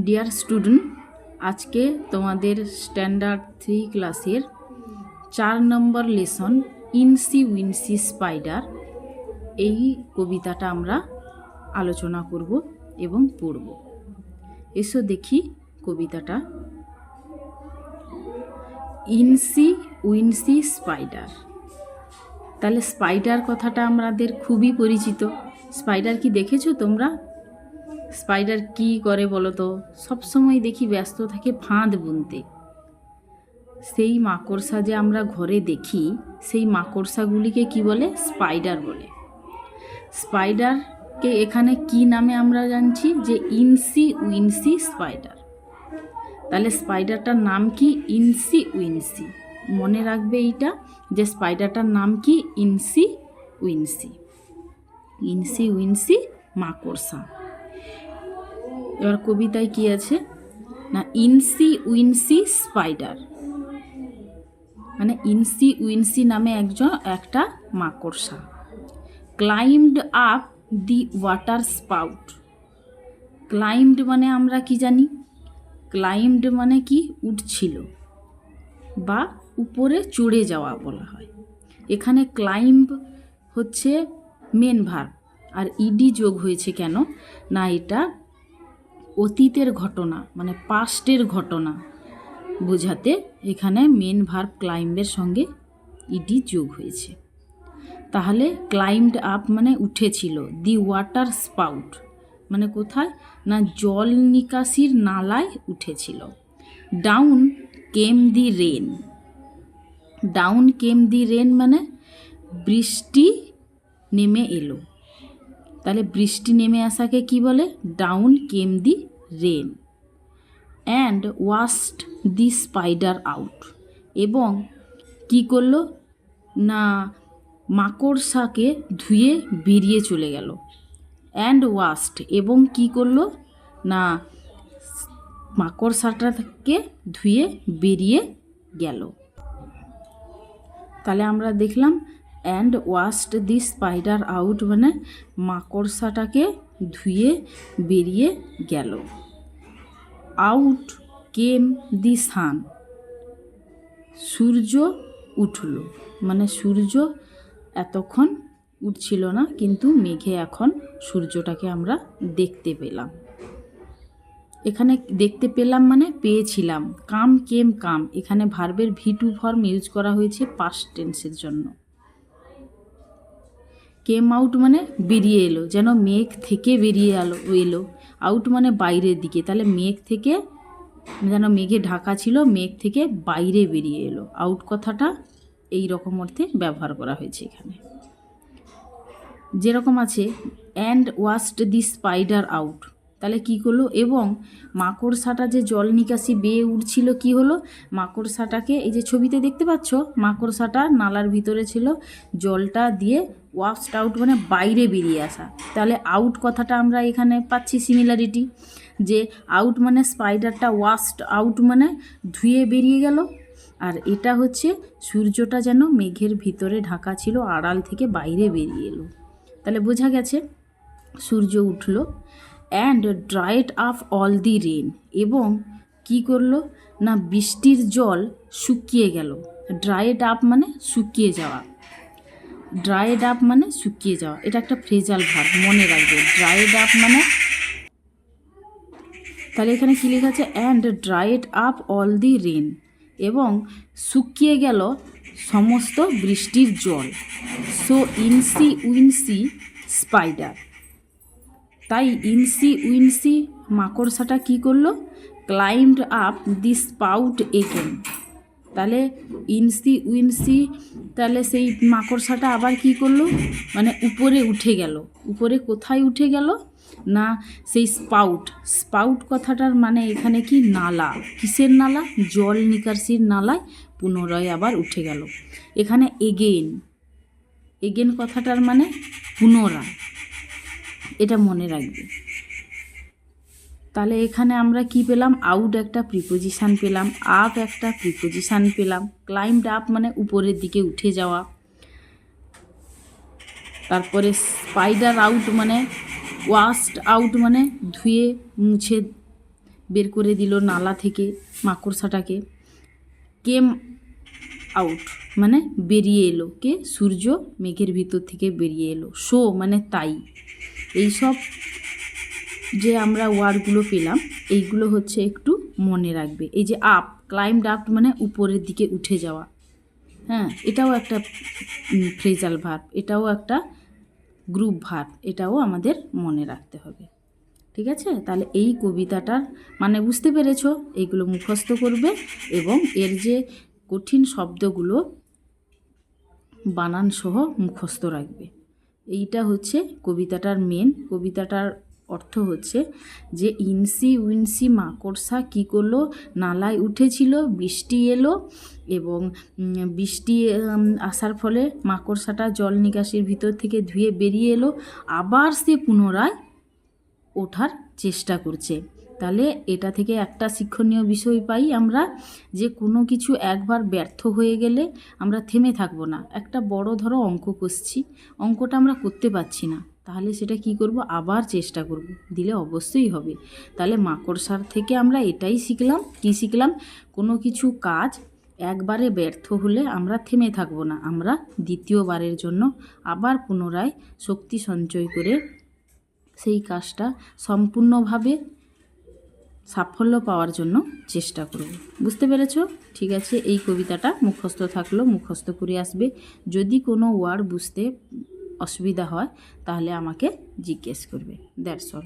Dear student, আজকে তোমাদের standard 3 ক্লাসের 4 নম্বর লেসন ইনসি উইনসি স্পাইডার এই কবিতাটা আমরা আলোচনা করব এবং পড়ব। এসো দেখি কবিতাটা। ইনসি উইনসি স্পাইডার। তাহলে স্পাইডার কথাটা আমাদের খুবই পরিচিত। স্পাইডার কি দেখেছো তোমরা? স্পাইডার কি করে বলো তো? সবসময় দেখি ব্যস্ত থাকে ফাঁদ বুনতে। সেই মাকড়সা যে আমরা ঘরে দেখি, সেই মাকড়সাগুলিকে কি বলে? স্পাইডার বলে। স্পাইডারকে এখানে কি নামে আমরা জানছি? যে ইনসি উইনসি স্পাইডার। তাহলে স্পাইডারটার নাম কি? ইনসি উইনসি। মনে রাখবে এইটা, যে স্পাইডারটার নাম কি? ইনসি উইনসি। ইনসি উইনসি মাকড়সা। এবার কবিতায় কি আছে না, ইনসি উইনসি স্পাইডার মানে ইনসি উইনসি নামে একটা মাকড়সা climbed up the water spout. Climbed মানে আমরা কি জানি? ক্লাইম্বড মানে কি? উঠছিল বা উপরে চড়ে যাওয়া বলা হয়। এখানে ক্লাইম্ব হচ্ছে মেন ভার্ব, আর ইডি যোগ হয়েছে কেন না, এটা অতীতের ঘটনা মানে পাস্টের ঘটনা বোঝাতে এখানে মেন ভার্ব ক্লাইম্বের সঙ্গে ইডি যোগ হয়েছে। তাহলে ক্লাইম্বড আপ মানে উঠেছিল। দি ওয়াটার স্পাউট মানে কোথায় না, জল নিকাশির নালায় উঠেছিল। Down came the rain. Down came the rain মানে বৃষ্টি নেমে এলো। তাহলে বৃষ্টি নেমে আসাকে কি বলে? Down came the rain. And washed the spider out. এবং কি করলো না, মাকড়সাকে ধুয়ে বেরিয়ে চলে গেল। অ্যান্ড ওয়াশড এবং কি করলো না, মাকড়সাটাকে ধুয়ে বেরিয়ে গেল। তাহলে আমরা দেখলাম and washed the spider out মানে মাকড়সাটাকে ধুয়ে বেরিয়ে গেল। আউট কেম দি সান। সূর্য উঠল মানে সূর্য এতক্ষণ উঠছিল না, কিন্তু মেঘে এখন সূর্যটাকে আমরা দেখতে পেলাম। এখানে দেখতে পেলাম মানে পেয়েছিলাম। কাম কেম কাম, এখানে ভার্বের ভি2 ফর্ম ইউজ করা হয়েছে পাস্ট টেন্সের জন্য। কেম আউট মানে বেরিয়ে এলো, যেন মেঘ থেকে বেরিয়ে এলো। আউট মানে বাইরের দিকে, তাহলে মেঘ থেকে যেন মেঘে ঢাকা ছিল, মেঘ থেকে বাইরে বেরিয়ে এলো। আউট কথাটা এই রকম অর্থে ব্যবহার করা হয়েছে এখানে। যেরকম আছে and washed the spider out, তাহলে কি করলো? এবং মাকড়সাটা যে জল নিকাশি বেয়ে উঠছিল, কি হলো? মাকড়সাটাকে এই যে ছবিতে দেখতে পাচ্ছ, মাকড়সাটা নালার ভিতরে ছিল, জলটা দিয়ে ওয়াশড আউট মানে বাইরে বেরিয়ে আসা। তাহলে আউট কথাটা আমরা এখানে পাচ্ছি সিমিলারিটি, যে আউট মানে স্পাইডারটা, ওয়াশড আউট মানে ধুয়ে বেরিয়ে গেল। আর এটা হচ্ছে সূর্যটা যেন মেঘের ভিতরে ঢাকা ছিল, আড়াল থেকে বাইরে বেরিয়ে এলো। তাহলে বোঝা গেছে সূর্য উঠল। And dried up all the rain, এবং কি করলো না, বৃষ্টির জল শুকিয়ে গেল। ড্রাইড আপ মানে শুকিয়ে যাওয়া। ড্রাইড আপ মানে শুকিয়ে যাওয়া, এটা একটা ফ্রেজাল ভার্ব, মনে রাখবে। ড্রাইড আপ মানে, তাহলে এখানে কী লেখা আছে? And dried up all the rain, এবং শুকিয়ে গেল সমস্ত বৃষ্টির জল। So incy wincy spider. তাই ইনসি উইনসি মাকড়সাটা কি করলো? Climbed up the spout again. তাহলে ইনসি উইনসি, তাহলে সেই মাকড়সাটা আবার কি করলো মানে উপরে উঠে গেল। উপরে কোথায় উঠে গেল না, সেই স্পাউট। স্পাউট কথাটার মানে এখানে কি? নালা। কিসের নালা? জল নিকাশির নালায় পুনরায় আবার উঠে গেল। এখানে এগেন, এগেন কথাটার মানে পুনরায়, এটা মনে রাখবে। তাহলে এখানে আমরা কি পেলাম? আউট একটা প্রিপোজিশান পেলাম, আপ একটা প্রিপোজিশান পেলাম। ক্লাইম্বড আপ মানে উপরের দিকে উঠে যাওয়া। তারপরে স্পাইডার আউট মানে ওয়াশড আউট মানে ধুয়ে মুছে বের করে দিল নালা থেকে মাকড়সাটাকে। কেম আউট মানে বেরিয়ে এলো, কে? সূর্য মেঘের ভিতর থেকে বেরিয়ে এলো। সো মানে তাই। এইসব যে আমরা ওয়ার্ডগুলো পেলাম এইগুলো হচ্ছে একটু মনে রাখবে। এই যে আপ, ক্লাইম্বড আপ মানে উপরের দিকে উঠে যাওয়া, হ্যাঁ, এটাও একটা ফ্রেজাল ভার্ব, এটাও একটা গ্রুপ ভার্ব, এটাও আমাদের মনে রাখতে হবে। ঠিক আছে, তাহলে এই কবিতাটার মানে বুঝতে পেরেছো? এইগুলো মুখস্থ করবে এবং এর যে কঠিন শব্দগুলো বানান সহ মুখস্থ রাখবে। এইটা হচ্ছে কবিতাটার মেন। কবিতাটার অর্থ হচ্ছে যে ইনসি উইনসি মাকড়সা কী করলো, নালায় উঠেছিল, বৃষ্টি এলো এবং বৃষ্টি আসার ফলে মাকড়সাটা জল নিকাশির ভিতর থেকে ধুয়ে বেরিয়ে এলো, আবার সে পুনরায় ওঠার চেষ্টা করছে। তাহলে এটা থেকে একটা শিক্ষণীয় বিষয় পাই আমরা, যে কোনো কিছু একবার ব্যর্থ হয়ে গেলে আমরা থেমে থাকবো না। একটা বড় ধরো অঙ্ক কষছি, অঙ্কটা আমরা করতে পারছি না, তাহলে সেটা কি করব, আবার চেষ্টা করব, দিলে অবশ্যই হবে। তাহলে মাকড়সার থেকে আমরা এটাই শিখলাম, কি শিখলাম? কোনো কিছু কাজ একবারে ব্যর্থ হলে আমরা থেমে থাকবো না, আমরা দ্বিতীয়বারের জন্য আবার পুনরায় শক্তি সঞ্চয় করে সেই কাজটা সম্পূর্ণভাবে সাফল্য পাওয়ার জন্য চেষ্টা করব। বুঝতে পেরেছো? ঠিক আছে, এই কবিতাটা মুখস্থ থাকলো, মুখস্থ করে আসবে। যদি কোনো ওয়ার্ড বুঝতে অসুবিধা হয় তাহলে আমাকে জিজ্ঞেস করবে। That's all.